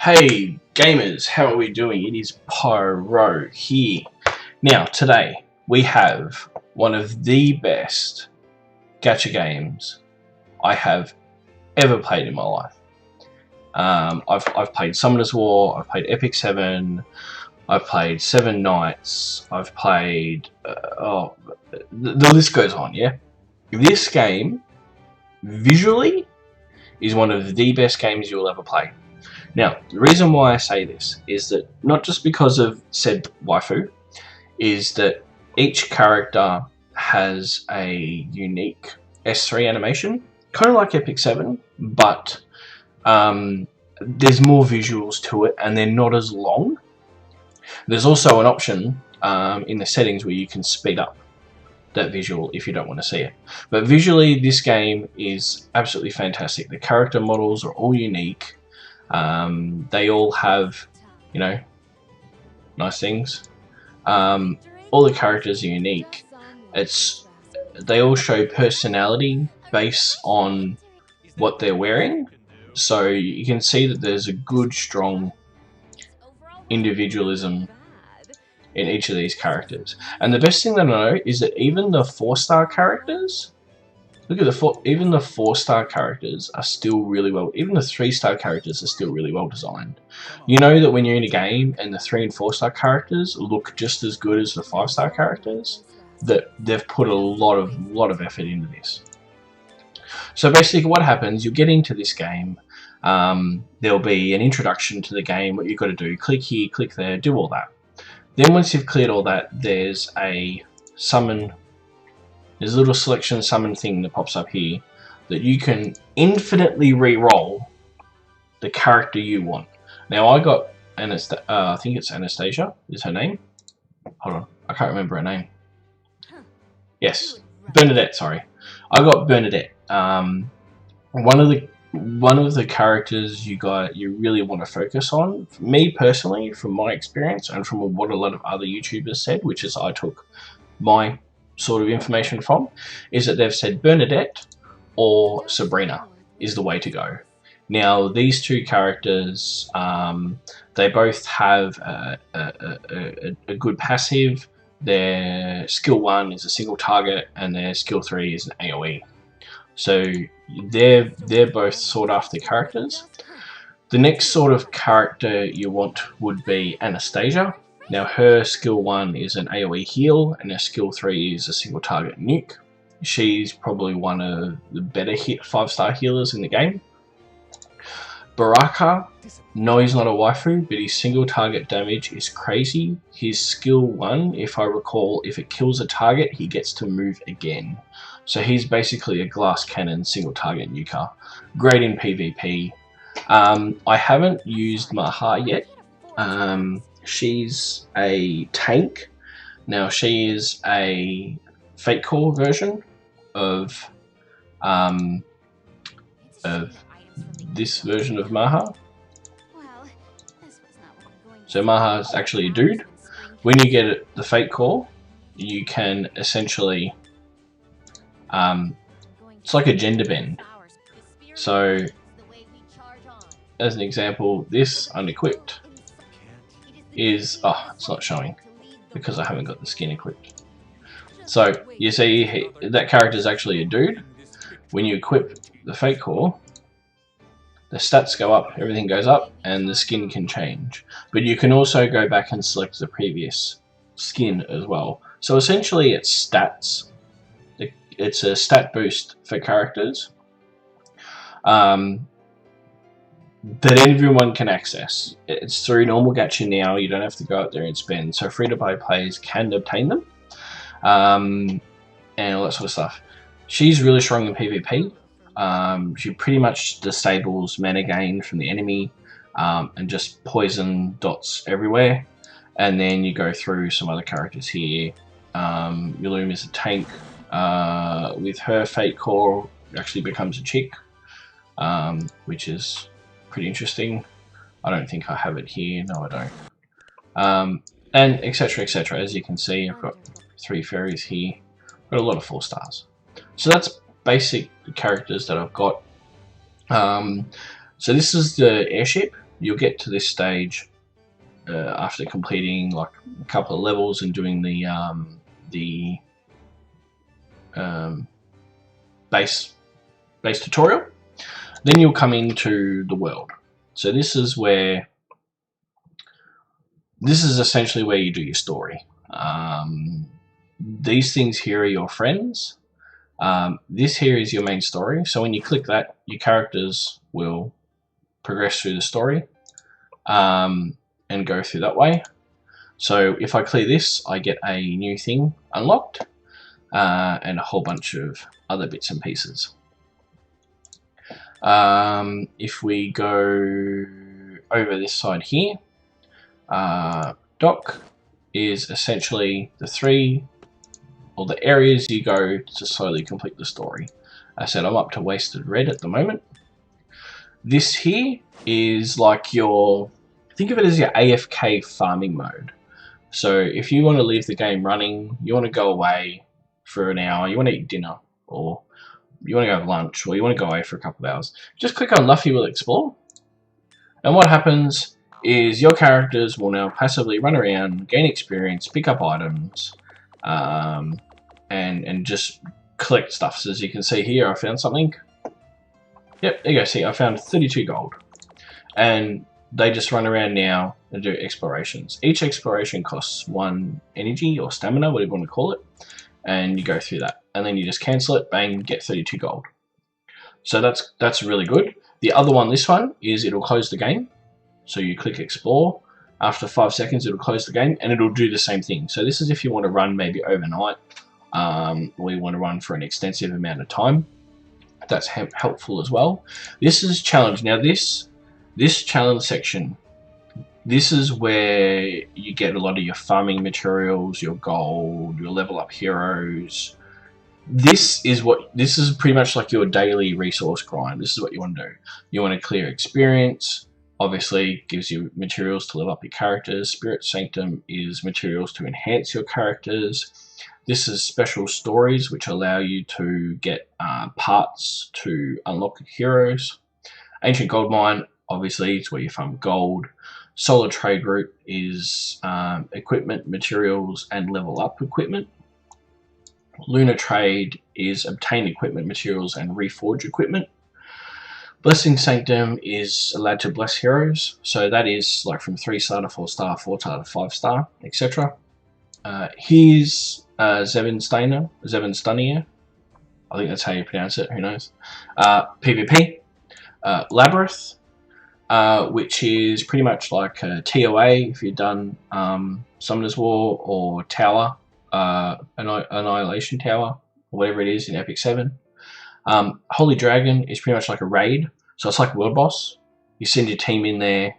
Hey gamers, how are we doing? It is Pyro here. Now today we have one of the best gacha games I have ever played in my life. I've played Summoner's War, I've played Epic 7, I've played Seven Knights, I've played the list goes on. Yeah, this game visually is one of the best games you will ever play. Now, the reason why I say this is that not just because of said waifu, is that each character has a unique S3 animation, kind of like Epic 7, but there's more visuals to it and they're not as long. There's also an option in the settings where you can speed up that visual if you don't want to see it. But visually, this game is absolutely fantastic. The character models are all unique. They all have, you know, nice things. All the characters are unique. They all show personality based on what they're wearing. So you can see that there's a good, strong individualism in each of these characters. And the best thing that I know is that even the 4-star characters, look at even the 4-star characters are still really well. Even the 3-star characters are still really well designed. You know that when you're in a game and the 3 and 4-star characters look just as good as the 5-star characters, that they've put a lot of effort into this. So basically, what happens? You get into this game. There'll be an introduction to the game. What you've got to do: click here, click there, do all that. Then once you've cleared all that, there's a summon. There's a little selection summon thing that pops up here that you can infinitely re-roll the character you want. Now I got I think it's Anastasia is her name. Hold on, I can't remember her name. Yes, Bernadette. Sorry, I got Bernadette. One of the characters you really want to focus on. Me personally, from my experience and from what a lot of other YouTubers said, which is I took my sort of information from, is that they've said Bernadette or Sabrina is the way to go. Now these two characters, they both have a good passive. Their skill 1 is a single target and their skill 3 is an AoE. So they're both sought after characters. The next sort of character you want would be Anastasia. Now her skill 1 is an AoE heal and her skill 3 is a single target nuke. She's probably one of the better 5-star healers in the game. Baraka, no, he's not a waifu, but his single target damage is crazy. His skill 1, if I recall, if it kills a target, he gets to move again. So he's basically a glass cannon single target nuker. Great in PvP. I haven't used Maha yet. She's a tank. Now she is a Fate Core version of this version of Maha. So Maha is actually a dude. When you get the Fate Core, you can essentially it's like a gender bend. So as an example, this unequipped is it's not showing because I haven't got the skin equipped. So you see that character is actually a dude. When you equip the Fate Core, the stats go up, everything goes up, and the skin can change. But you can also go back and select the previous skin as well. So essentially it's stats. It's a stat boost for characters that everyone can access. It's through normal gacha now. You don't have to go out there and spend. So free-to-play players can obtain them and all that sort of stuff. She's really strong in PvP. She pretty much disables mana gain from the enemy and just poison dots everywhere. And then you go through some other characters here. Yulum is a tank. With her Fate Core actually becomes a chick, which is pretty interesting. I don't think I have it here. No, I don't. And etc, etc. As you can see, I've got 3 fairies here. I've got a lot of 4 stars. So that's basic characters that I've got. So this is the airship. you'll get to this stage after completing like a couple of levels and doing the base tutorial. Then you'll come into the world. So this is essentially where you do your story. These things here are your friends. This here is your main story. So when you click that, your characters will progress through the story and go through that way. So if I clear this, I get a new thing unlocked and a whole bunch of other bits and pieces. If we go over this side here, dock is essentially the areas you go to slowly complete the story. I said I'm up to Wasted Red at the moment. This here is like think of it as your AFK farming mode. So if you want to leave the game running, you want to go away for an hour, you want to eat dinner, or you want to go have lunch, or you want to go away for a couple of hours, just click on Luffy Will Explore. And what happens is your characters will now passively run around, gain experience, pick up items, and just collect stuff. So as you can see here, I found something. Yep, there you go. See, I found 32 gold. And they just run around now and do explorations. Each exploration costs 1 energy or stamina, whatever you want to call it. And you go through that. And then you just cancel it, bang, get 32 gold. So that's really good. The other one, this one, is it'll close the game. So you click explore. After 5 seconds, it'll close the game and it'll do the same thing. So this is if you want to run maybe overnight, or you want to run for an extensive amount of time. That's helpful as well. This is challenge. Now this challenge section, this is where you get a lot of your farming materials, your gold, your level up heroes. This is pretty much like your daily resource grind. This is what you want to do. You want to clear experience. Obviously, gives you materials to level up your characters. Spirit Sanctum is materials to enhance your characters. This is special stories, which allow you to get parts to unlock heroes. Ancient Gold Mine, obviously, it's where you farm gold. Solar Trade Route is equipment, materials, and level up equipment. Lunar Trade is obtain equipment, materials, and reforge equipment. Blessing Sanctum is allowed to bless heroes, so that is like from 3-star to 4-star, 4-star to 5-star, etc. Here's Zevin Stunier, I think that's how you pronounce it, who knows. PvP. Labyrinth, which is pretty much like a TOA if you've done Summoner's War or Tower, Annihilation Tower, or whatever it is in Epic 7. Holy Dragon is pretty much like a raid, so it's like a world boss. You send your team in there,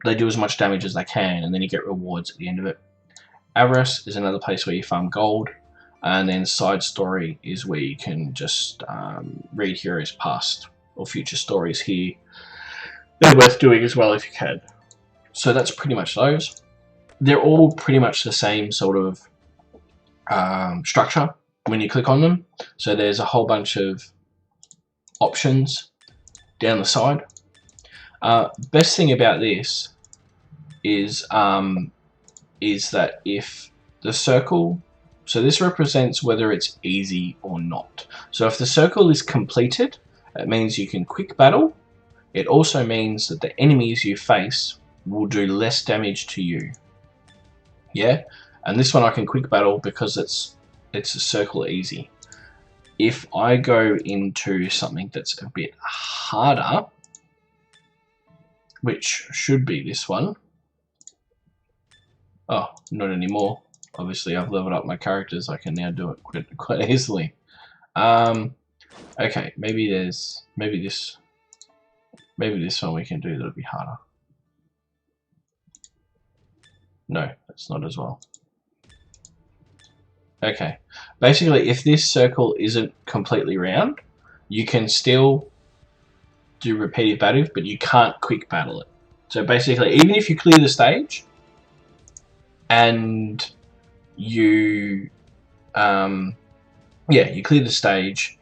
they do as much damage as they can, and then you get rewards at the end of it. Avarice is another place where you farm gold, and then Side Story is where you can just read heroes' past or future stories here. They're worth doing as well if you can. So that's pretty much those. They're all pretty much the same sort of structure when you click on them. So there's a whole bunch of options down the side. Best thing about this is that if the circle, so this represents whether it's easy or not. So if the circle is completed, it means you can quick battle. It also means that the enemies you face will do less damage to you. Yeah, and this one I can quick battle because it's a circle easy. If I go into something that's a bit harder, which should be this one. Oh, not anymore. Obviously, I've leveled up my characters. I can now do it quite easily. Okay, maybe this one we can do that'll be harder. No, that's not as well. Okay, basically if this circle isn't completely round, you can still do repetitive battle, but you can't quick battle it. So basically, even if you clear the stage and you clear the stage,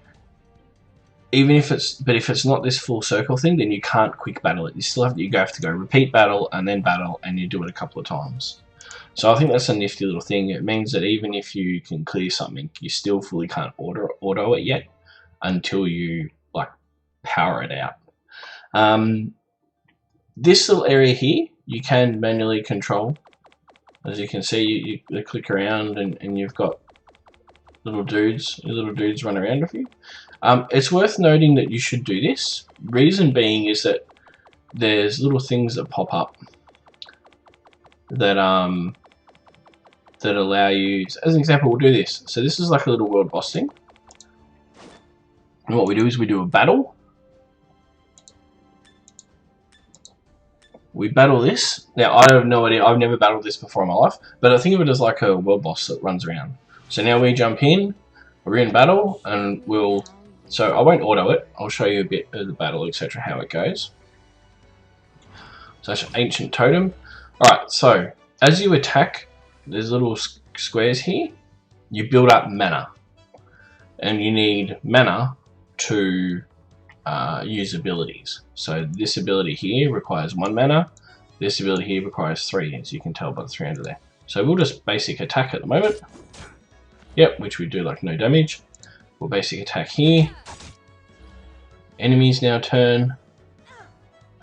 even if it's not this full circle thing, then you can't quick battle it. You still have to go repeat battle, and you do it a couple of times. So I think that's a nifty little thing. It means that even if you can clear something, you still fully can't auto it yet until you like power it out. This little area here you can manually control. As you can see, you click around and you've got little dudes run around with you. It's worth noting that you should do this. Reason being is that there's little things that pop up that that allow you. As an example, we'll do this. So this is like a little world boss thing, and what we do is we do a battle. We battle this. Now I have no idea. I've never battled this before in my life, but I think of it as like a world boss that runs around. So now we jump in. We're in battle, and we'll. So I won't auto it. I'll show you a bit of the battle, etc., how it goes. So that's ancient totem. Alright, so as you attack, there's little squares here. You build up mana. And you need mana to use abilities. So this ability here requires 1 mana. This ability here requires 3, as you can tell by the 3 under there. So we'll just basic attack at the moment. Yep, which we do like no damage. We'll basic attack here. Enemies now turn.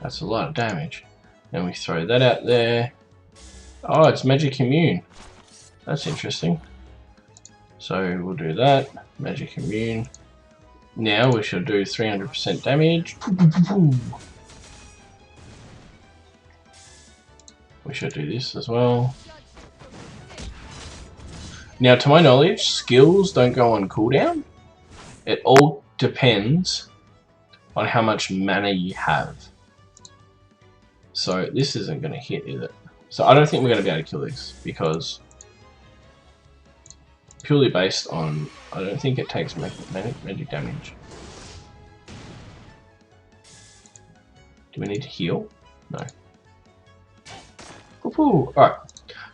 That's a lot of damage. And we throw that out there. Oh, it's magic immune. That's interesting. So we'll do that. Magic immune. Now we shall do 300% damage. We should do this as well. Now, to my knowledge, skills don't go on cooldown. It all depends on how much mana you have. So this isn't going to hit, is it? So I don't think we're going to be able to kill this because purely based on, I don't think it takes magic damage. Do we need to heal? No. Alright,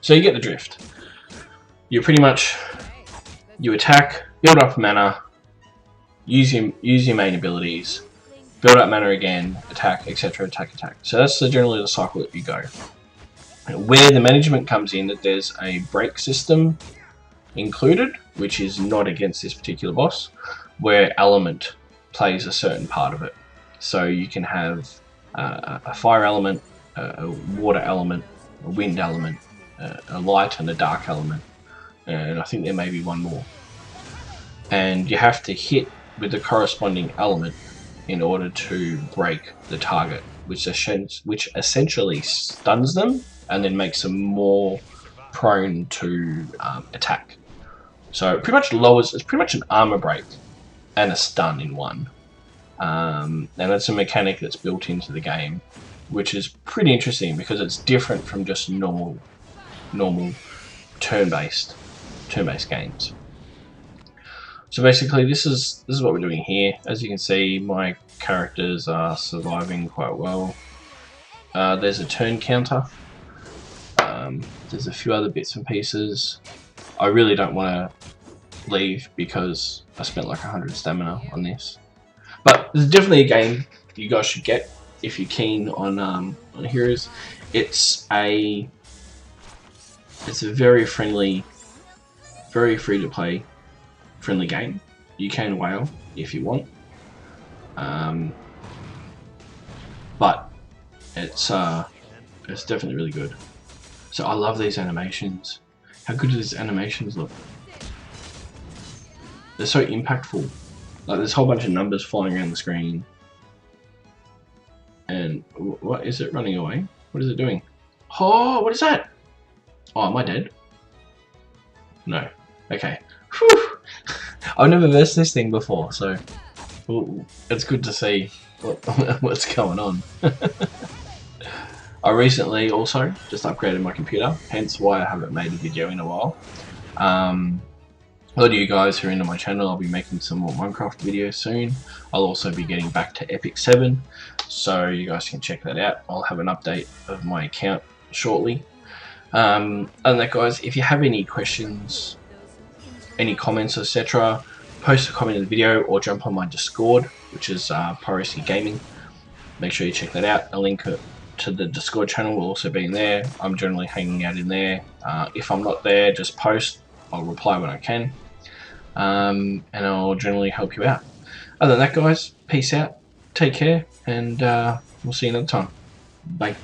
so you get the drift. You pretty much, you attack, build up mana, use your main abilities, build up mana again, attack, etc., attack. So that's generally the cycle that you go. Where the management comes in, that there's a break system included, which is not against this particular boss, where element plays a certain part of it. So you can have a fire element, a water element, a wind element, a light and a dark element, and I think there may be one more. And you have to hit with the corresponding element in order to break the target, which essentially stuns them and then makes them more prone to attack. So it pretty much lowers, it's pretty much an armor break and a stun in one. And that's a mechanic that's built into the game, which is pretty interesting because it's different from just normal turn-based games. So basically this is what we're doing here. As you can see, my characters are surviving quite well. There's a turn counter. There's a few other bits and pieces. I really don't want to leave because I spent like 100 stamina on this. But there's definitely a game you guys should get if you're keen on Heroes. It's a very friendly, very free to play, friendly game. You can whale if you want, but it's definitely really good. So I love these animations. How good do these animations look? They're so impactful. Like there's a whole bunch of numbers flying around the screen. And what is it running away? What is it doing? Oh, what is that? Oh, am I dead? No. Okay. Whew. I've never versed this thing before, so it's good to see what's going on. I recently also just upgraded my computer, hence why I haven't made a video in a while. A lot of you guys who are into my channel, I'll be making some more Minecraft videos soon. I'll also be getting back to Epic 7, so you guys can check that out. I'll have an update of my account shortly. Other than that, guys, if you have any questions, any comments, etc., post a comment in the video or jump on my Discord, which is Pyroske Gaming. Make sure you check that out. A link to the Discord channel will also be in there. I'm generally hanging out in there. If I'm not there, just post. I'll reply when I can. And I'll generally help you out. Other than that, guys, peace out. Take care, and we'll see you another time. Bye.